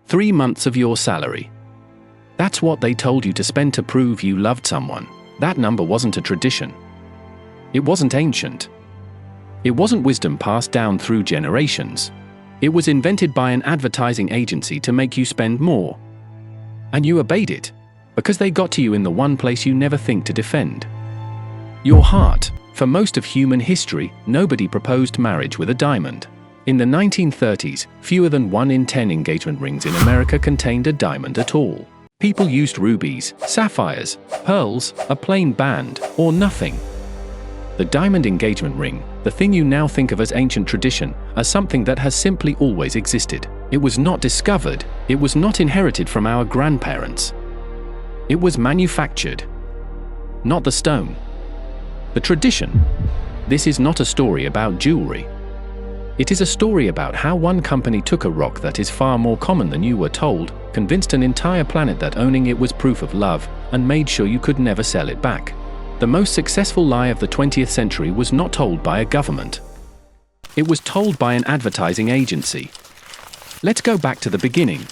3 months of your salary. That's what they told you to spend to prove you loved someone. That number wasn't a tradition. It wasn't ancient. It wasn't wisdom passed down through generations. It was invented by an advertising agency to make you spend more. And you obeyed it, because they got to you in the one place you never think to defend. Your heart. For most of human history, nobody proposed marriage with a diamond. In the 1930s, fewer than 1 in 10 engagement rings in America contained a diamond at all. People used rubies, sapphires, pearls, a plain band, or nothing. The diamond engagement ring, the thing you now think of as ancient tradition, as something that has simply always existed. It was not discovered, it was not inherited from our grandparents. It was manufactured. Not the stone. The tradition. This is not a story about jewelry. It is a story about how one company took a rock that is far more common than you were told, convinced an entire planet that owning it was proof of love, and made sure you could never sell it back. The most successful lie of the 20th century was not told by a government. It was told by an advertising agency. Let's go back to the beginning.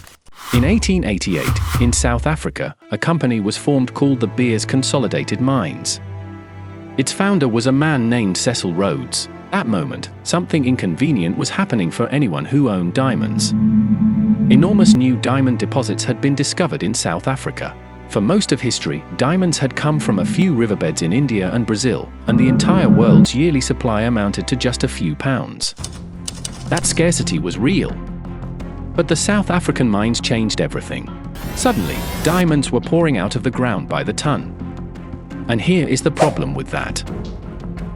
In 1888, in South Africa, a company was formed called the Beers Consolidated Mines. Its founder was a man named Cecil Rhodes. At that moment, something inconvenient was happening for anyone who owned diamonds. Enormous new diamond deposits had been discovered in South Africa. For most of history, diamonds had come from a few riverbeds in India and Brazil, and the entire world's yearly supply amounted to just a few pounds. That scarcity was real. But the South African mines changed everything. Suddenly, diamonds were pouring out of the ground by the ton. And here is the problem with that.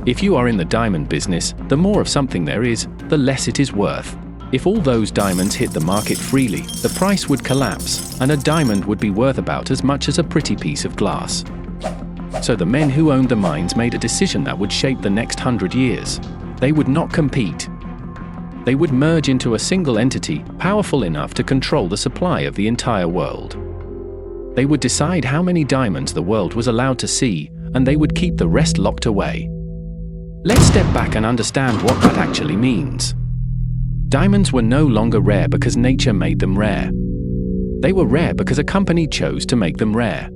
If you are in the diamond business, the more of something there is, the less it is worth. If all those diamonds hit the market freely, the price would collapse, and a diamond would be worth about as much as a pretty piece of glass. So the men who owned the mines made a decision that would shape the next 100 years. They would not compete. They would merge into a single entity, powerful enough to control the supply of the entire world. They would decide how many diamonds the world was allowed to see, and they would keep the rest locked away. Let's step back and understand what that actually means. Diamonds were no longer rare because nature made them rare. They were rare because a company chose to make them rare.